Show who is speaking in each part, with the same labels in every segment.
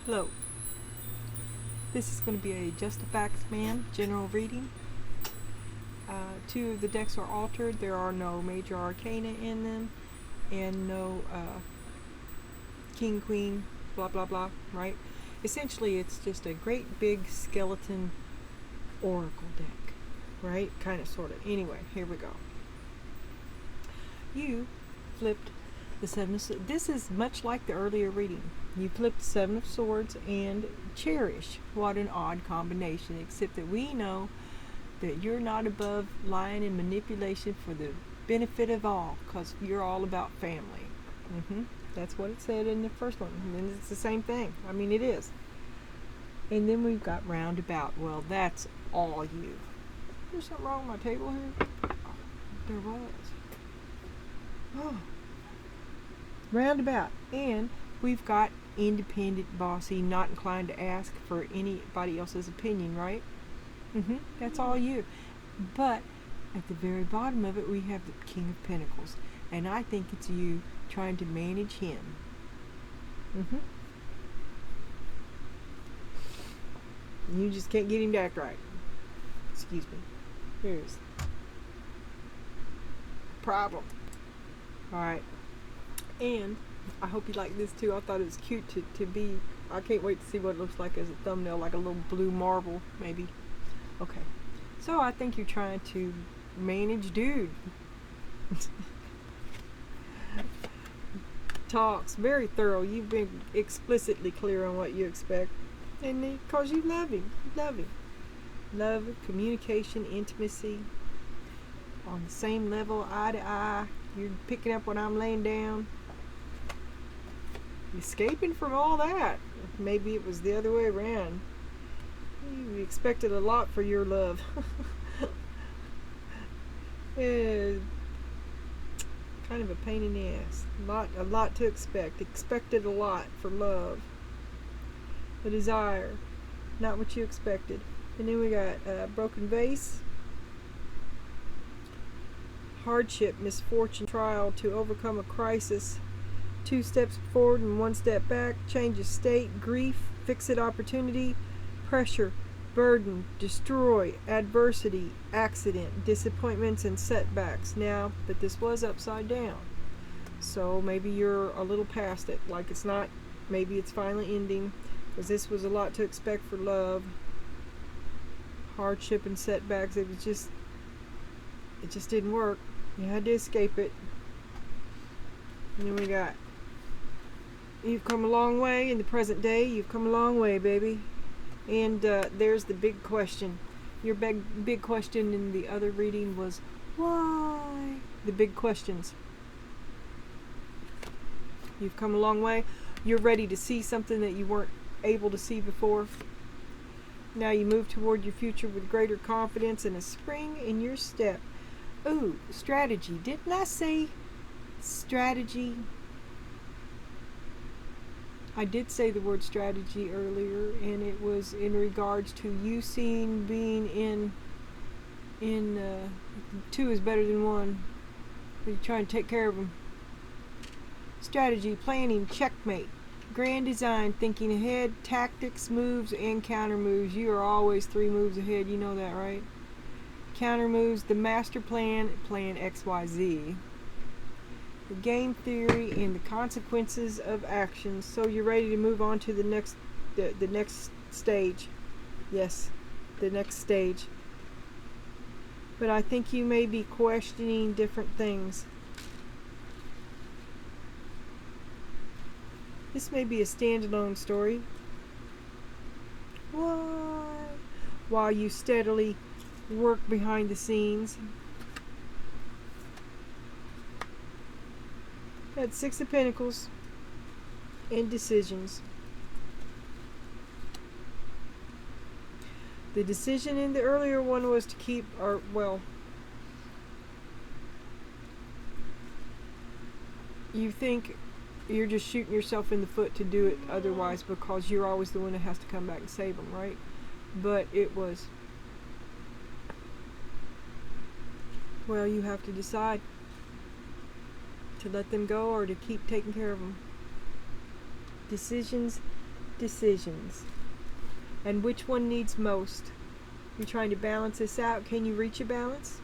Speaker 1: Hello. This is going to be a Just a Facts Man general reading. Two of the decks are altered. There are no major arcana in them and no king, queen, blah, blah, blah, right? Essentially, it's just a great big skeleton oracle deck, right? Kind of, sort of. Anyway, here we go. You flipped the Seven of Swords. This is much like the earlier reading. You flipped the Seven of Swords and Cherish. What an odd combination, except that we know that you're not above lying and manipulation for the benefit of all, because you're all about family. That's what it said in the first one, and then it's the same thing. I mean, it is. And then we've got roundabout. Well, that's all you. There's something wrong with my table here? Oh, there was. Oh. Roundabout. And we've got independent, bossy, not inclined to ask for anybody else's opinion, right? That's all you. But at the very bottom of it, we have the King of Pentacles. And I think it's you trying to manage him. You just can't get him to act right. Excuse me. Here's problem. Alright. And I hope you like this too. I thought it was cute to be. I can't wait to see what it looks like as a thumbnail, like a little blue marble, maybe. Okay. So I think you're trying to manage dude. Talks very thorough. You've been explicitly clear on what you expect. And because you love him. You love him. Love, communication, intimacy. On the same level, eye to eye. You're picking up what I'm laying down. Escaping from all that. Maybe it was the other way around. You expected a lot for your love. Kind of a pain in the ass. A lot to expect. Expected a lot for love. A desire. Not what you expected. And then we got broken vase. Hardship, misfortune, trial to overcome a crisis. 2 steps forward and 1 step back. Change of state, grief, fix-it opportunity, pressure, burden, destroy, adversity, accident, disappointments, and setbacks. Now, but this was upside down. So maybe you're a little past it. Like it's not, maybe it's finally ending. Because this was a lot to expect for love. Hardship and setbacks. It just didn't work. You had to escape it. And then we got, you've come a long way in the present day. You've come a long way, baby. And there's the big question. Your big question in the other reading was, why? The big questions. You've come a long way. You're ready to see something that you weren't able to see before. Now you move toward your future with greater confidence and a spring in your step. Ooh, strategy. Didn't I say strategy? I did say the word strategy earlier, and it was in regards to you seeing being in 2 is better than 1. You're trying to take care of them. Strategy, planning, checkmate, grand design, thinking ahead, tactics, moves, and counter moves. You are always 3 moves ahead. You know that, right? Counter moves, the master plan, plan XYZ. The game theory and the consequences of actions. So you're ready to move on to the next stage. Yes, the next stage. But I think you may be questioning different things. This may be a standalone story. Why? While you steadily work behind the scenes. Had 6 of Pentacles and decisions. The decision in the earlier one was to keep, you think you're just shooting yourself in the foot to do it otherwise because you're always the one that has to come back and save them, right? But it was, well, you have to decide to let them go or to keep taking care of them. Decisions decisions. And which one needs most? You're trying to balance this out. Can you reach a balance?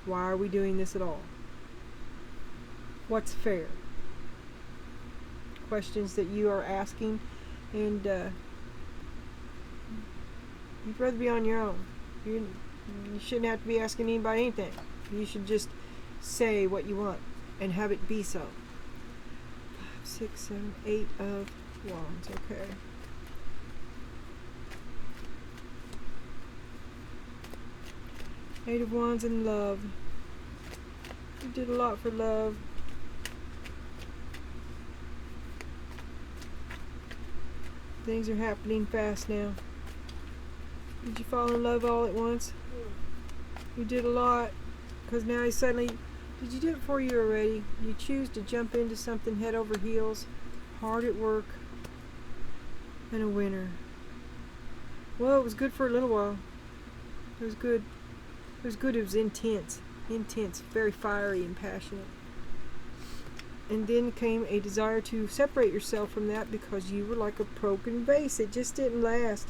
Speaker 1: Why are we doing this at all? What's fair? Questions that you are asking, and you'd rather be on your own. You shouldn't have to be asking anybody anything. You should just say what you want and have it be so. 5, 6, 7, 8 of Wands. Okay. Eight of Wands and love. You did a lot for love. Things are happening fast now. Did you fall in love all at once? You did a lot, because now you suddenly... Did you do it for you already? You choose to jump into something head over heels, hard at work, and a winner. Well, it was good for a little while. It was good. It was good. It was intense. Intense, very fiery and passionate. And then came a desire to separate yourself from that because you were like a broken vase. It just didn't last.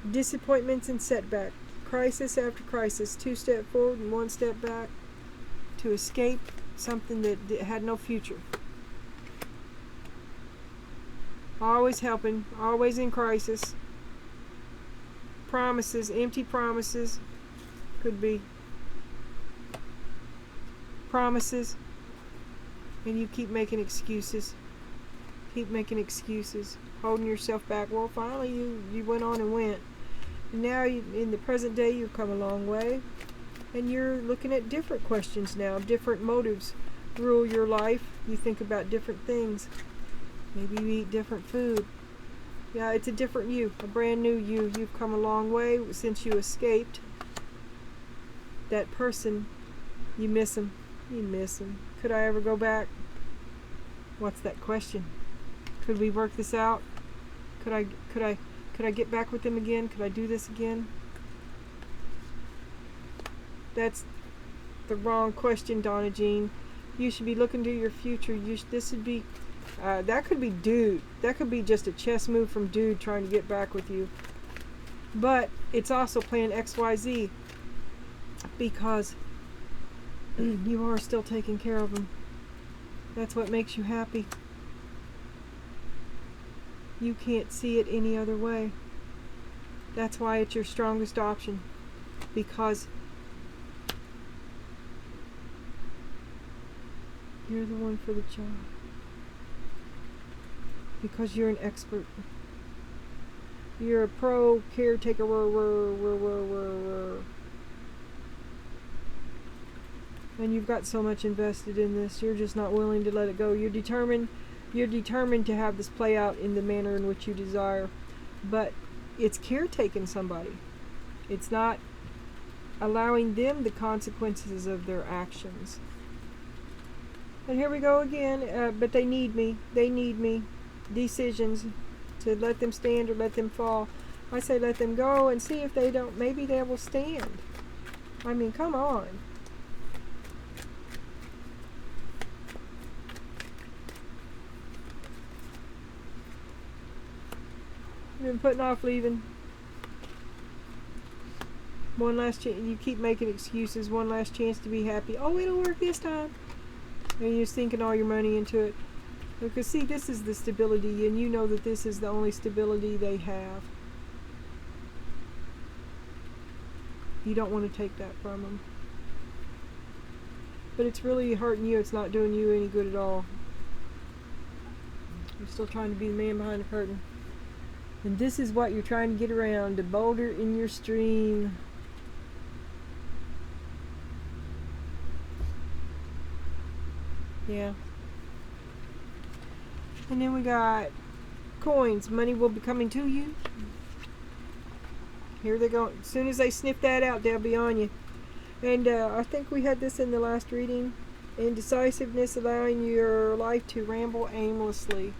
Speaker 1: Disappointments and setback. Crisis after crisis. 2 steps forward and 1 step back to escape something that had no future. Always helping. Always in crisis. Promises. Empty promises. Could be. Promises. And you keep making excuses. Keep making excuses. Holding yourself back. Well, finally you went on and went. And now in the present day you've come a long way. And you're looking at different questions now. Different motives rule your life. You think about different things. Maybe you eat different food. Yeah, it's a different you. A brand new you. You've come a long way since you escaped. That person, you miss him. You miss him. Could I ever go back? What's that question? Could we work this out? Could I get back with them again? Could I do this again? That's the wrong question, Donna Jean. You should be looking to your future. This would be, that could be dude. That could be just a chess move from dude trying to get back with you. But it's also playing XYZ because you are still taking care of them. That's what makes you happy. You can't see it any other way. That's why it's your strongest option. Because you're the one for the job. Because you're an expert. You're a pro caretaker. And you've got so much invested in this. You're just not willing to let it go. You're determined to have this play out in the manner in which you desire. But it's caretaking somebody. It's not allowing them the consequences of their actions. And here we go again. But they need me. They need me. Decisions to let them stand or let them fall. I say let them go and see if they don't. Maybe they will stand. I mean, come on. Been putting off leaving. One last chance. You keep making excuses. One last chance to be happy. Oh, it'll work this time. And you're sinking all your money into it. Because see, this is the stability, and you know that this is the only stability they have. You don't want to take that from them. But it's really hurting you. It's not doing you any good at all. You're still trying to be the man behind the curtain. And this is what you're trying to get around, the boulder in your stream. Yeah. And then we got coins. Money will be coming to you. Here they go. As soon as they sniff that out, they'll be on you. And I think we had this in the last reading. Indecisiveness, allowing your life to ramble aimlessly.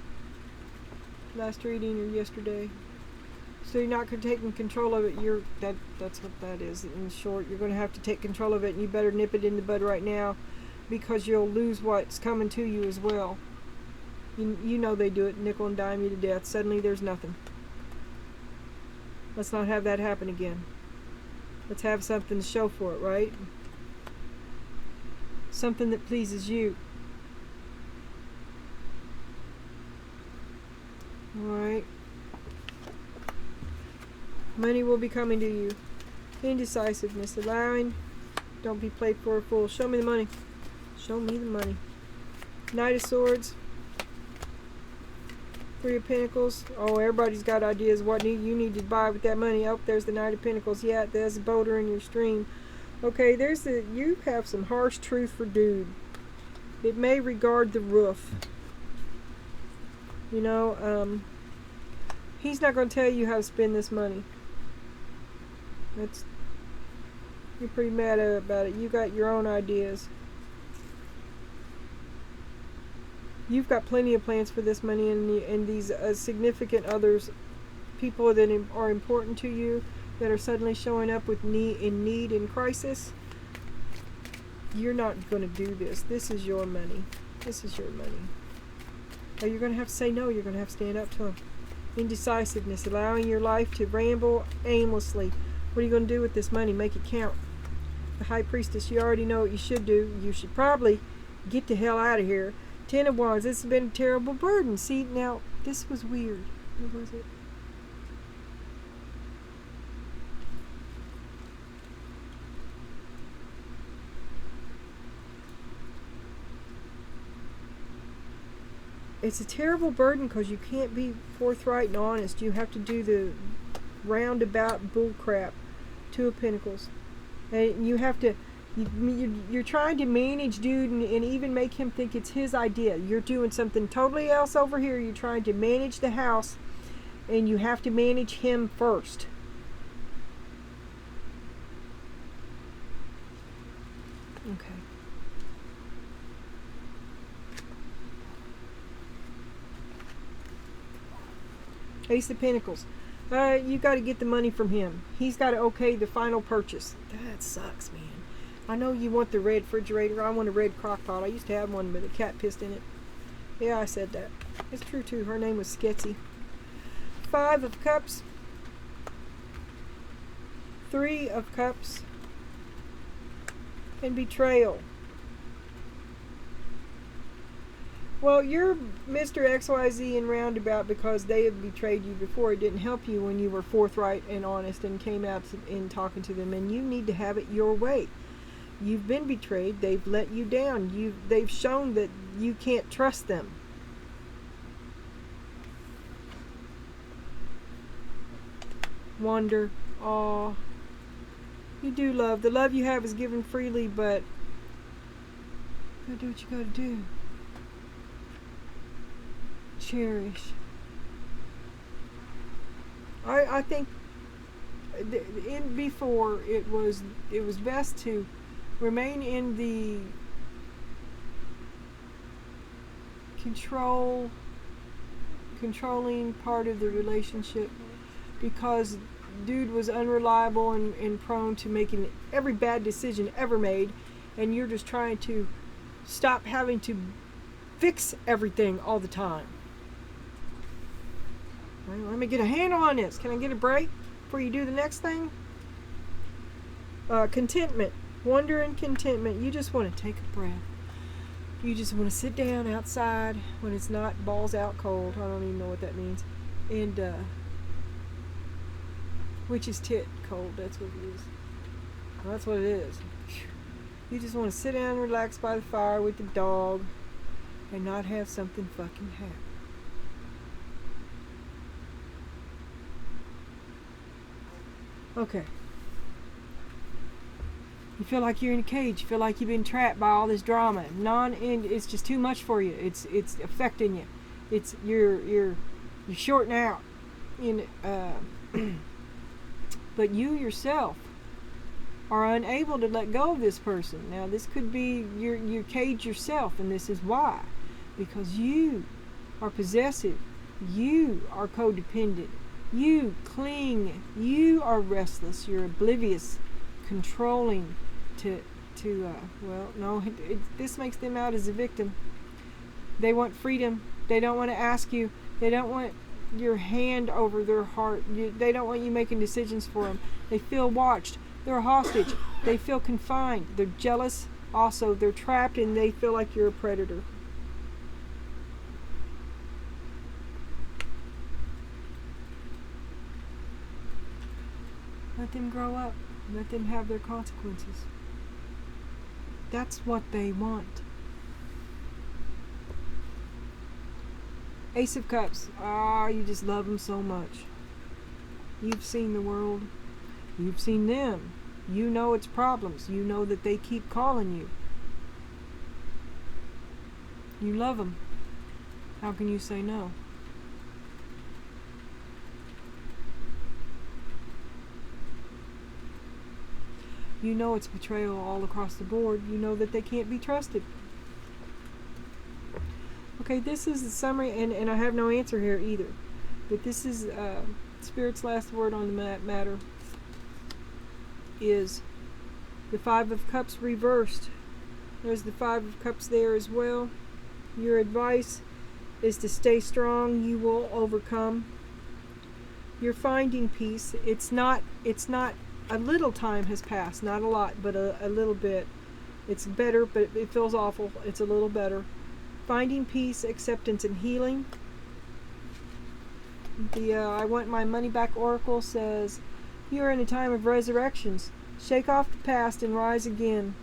Speaker 1: Last reading or yesterday. So you're not taking control of it. That's what that is. In short, you're going to have to take control of it, and you better nip it in the bud right now, because you'll lose what's coming to you as well. You know they do it, nickel and dime you to death. Suddenly there's nothing. Let's not have that happen again. Let's have something to show for it, right? Something that pleases you. Alright. Money will be coming to you. Indecisiveness. Allowing. Don't be played for a fool. Show me the money. Show me the money. Knight of Swords. Three of Pentacles. Oh, everybody's got ideas what you need to buy with that money. Oh, there's the Knight of Pentacles. Yeah, there's a boulder in your stream. Okay, you have some harsh truth for dude. It may regard the roof. You know, he's not going to tell you how to spend this money. You're pretty mad about it. You got your own ideas. You've got plenty of plans for this money, and these significant others, people that are important to you, that are suddenly showing up with need and crisis. You're not going to do this. This is your money. This is your money. Oh, you're going to have to say no. You're going to have to stand up to them. Indecisiveness, allowing your life to ramble aimlessly. What are you going to do with this money? Make it count. The High Priestess, you already know what you should do. You should probably get the hell out of here. Ten of Wands, this has been a terrible burden. See, now, this was weird. What was it? It's a terrible burden because you can't be forthright and honest. You have to do the roundabout bull crap. Two of Pentacles. And you have to, you're trying to manage dude and even make him think it's his idea. You're doing something totally else over here. You're trying to manage the house, and you have to manage him first. Okay. Ace of Pentacles. You got to get the money from him. He's got to okay the final purchase. That sucks, man. I know you want the red refrigerator. I want a red crock pot. I used to have one, but a cat pissed in it. Yeah, I said that. It's true, too. Her name was Sketsy. Five of Cups. Three of Cups. And Betrayal. Well, you're Mr. XYZ and roundabout because they have betrayed you before. It didn't help you when you were forthright and honest and came out in talking to them. And you need to have it your way. You've been betrayed. They've let you down. They've shown that you can't trust them. Wonder. Aw. You do love. The love you have is given freely, but you gotta do what you gotta do. Cherish. I think before it was best to remain in the controlling part of the relationship, because dude was unreliable and prone to making every bad decision ever made, and you're just trying to stop having to fix everything all the time. Let me get a handle on this. Can I get a break before you do the next thing? Contentment. Wonder and contentment. You just want to take a breath. You just want to sit down outside when it's not balls out cold. I don't even know what that means. And, which is tit cold. That's what it is. Well, that's what it is. You just want to sit down and relax by the fire with the dog and not have something fucking happen. Okay. You feel like you're in a cage. You feel like you've been trapped by all this drama. It's just too much for you. It's affecting you. It's you're shorting out. But you yourself are unable to let go of this person. Now this could be you cage yourself, and this is why. Because you are possessive. You are codependent. You cling. You are restless. You're oblivious, controlling. This makes them out as a victim. They want freedom. They don't want to ask you. They don't want your hand over their heart. They don't want you making decisions for them. They feel watched. They're a hostage. They feel confined. They're jealous. Also, they're trapped and they feel like you're a predator. Let them grow up. Let them have their consequences. That's what they want. Ace of Cups. Ah, you just love them so much. You've seen the world. You've seen them. You know its problems. You know that they keep calling you. You love them. How can you say no? You know it's betrayal all across the board. You know that they can't be trusted. Okay, this is the summary, and I have no answer here either. But this is Spirit's last word on the matter is the Five of Cups reversed. There's the Five of Cups there as well. Your advice is to stay strong. You will overcome. You're finding peace. It's not a little time has passed, not a lot, but a little bit. It's better, but it feels awful. It's a little better. Finding peace, acceptance, and healing. The I Want My Money Back Oracle says, you are in a time of resurrections. Shake off the past and rise again.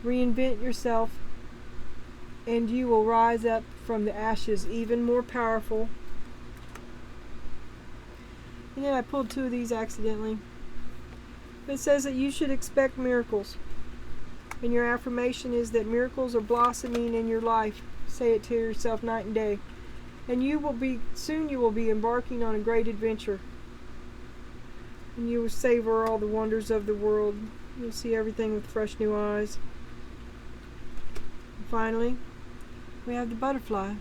Speaker 1: Reinvent yourself, and you will rise up from the ashes even more powerful. And then I pulled two of these accidentally. It says that you should expect miracles. And your affirmation is that miracles are blossoming in your life. Say it to yourself night and day. And soon you will be embarking on a great adventure. And you will savor all the wonders of the world. You'll see everything with fresh new eyes. And finally, we have the butterfly.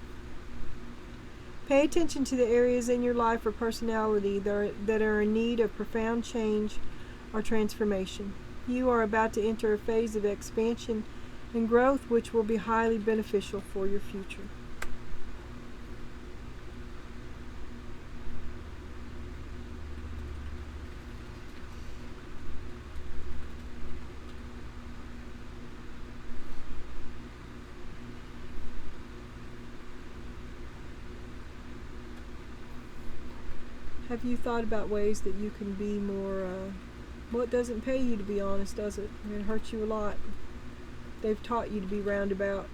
Speaker 1: Pay attention to the areas in your life or personality that are in need of profound change or transformation. You are about to enter a phase of expansion and growth which will be highly beneficial for your future. Have you thought about ways that you can be more, well, it doesn't pay you to be honest, does it? It hurts you a lot. They've taught you to be roundabout.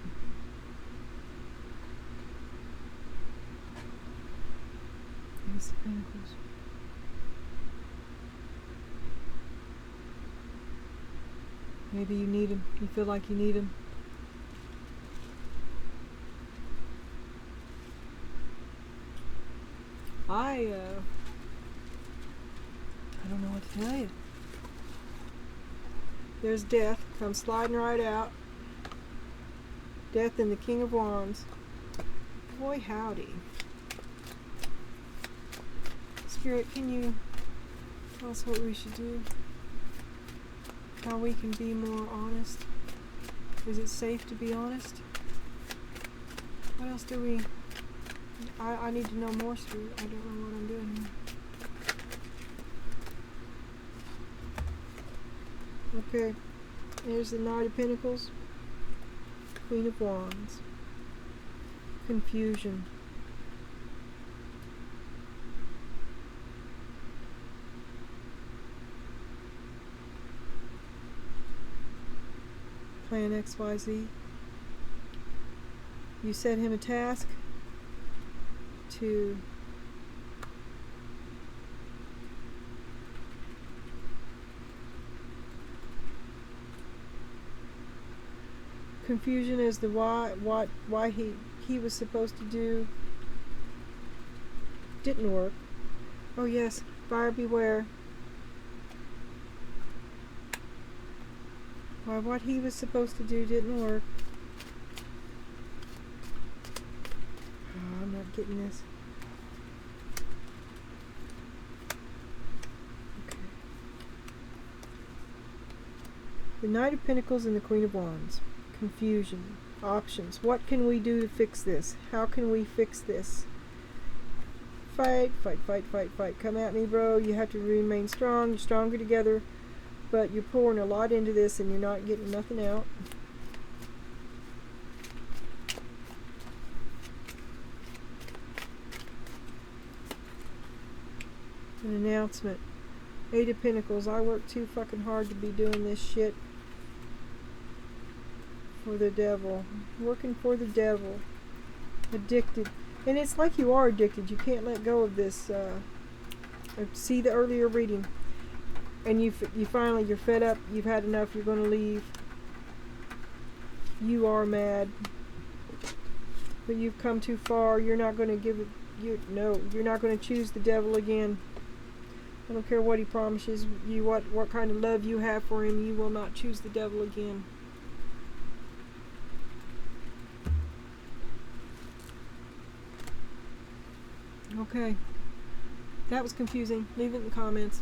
Speaker 1: Ace of Pentacles. Maybe you need them. You feel like you need them. I don't know what to tell you. There's death. Comes sliding right out. Death and the King of Wands. Boy, howdy. Spirit, can you tell us what we should do? How we can be more honest? Is it safe to be honest? What else do we... I need to know more, Spirit. I don't know what I'm doing here. Okay, here's the Knight of Pentacles, Queen of Wands, confusion, Plan XYZ. You set him a task to confusion as to why he was supposed to do didn't work. Oh yes, buyer beware. Why what he was supposed to do didn't work. Oh, I'm not getting this. Okay. The Knight of Pentacles and the Queen of Wands. Confusion. Options. What can we do to fix this? How can we fix this? Fight, fight, fight, fight, fight. Come at me, bro. You have to remain strong. You're stronger together. But you're pouring a lot into this and you're not getting nothing out. An announcement. 8 of Pentacles. I work too fucking hard to be doing this shit for the devil. Working for the devil. Addicted. And it's like you are addicted. You can't let go of this. See the earlier reading. And you finally, you're fed up. You've had enough. You're going to leave. You are mad. But you've come too far. You're not going to give it. No, you're not going to choose the devil again. I don't care what he promises you, what kind of love you have for him, you will not choose the devil again. Okay. That was confusing. Leave it in the comments.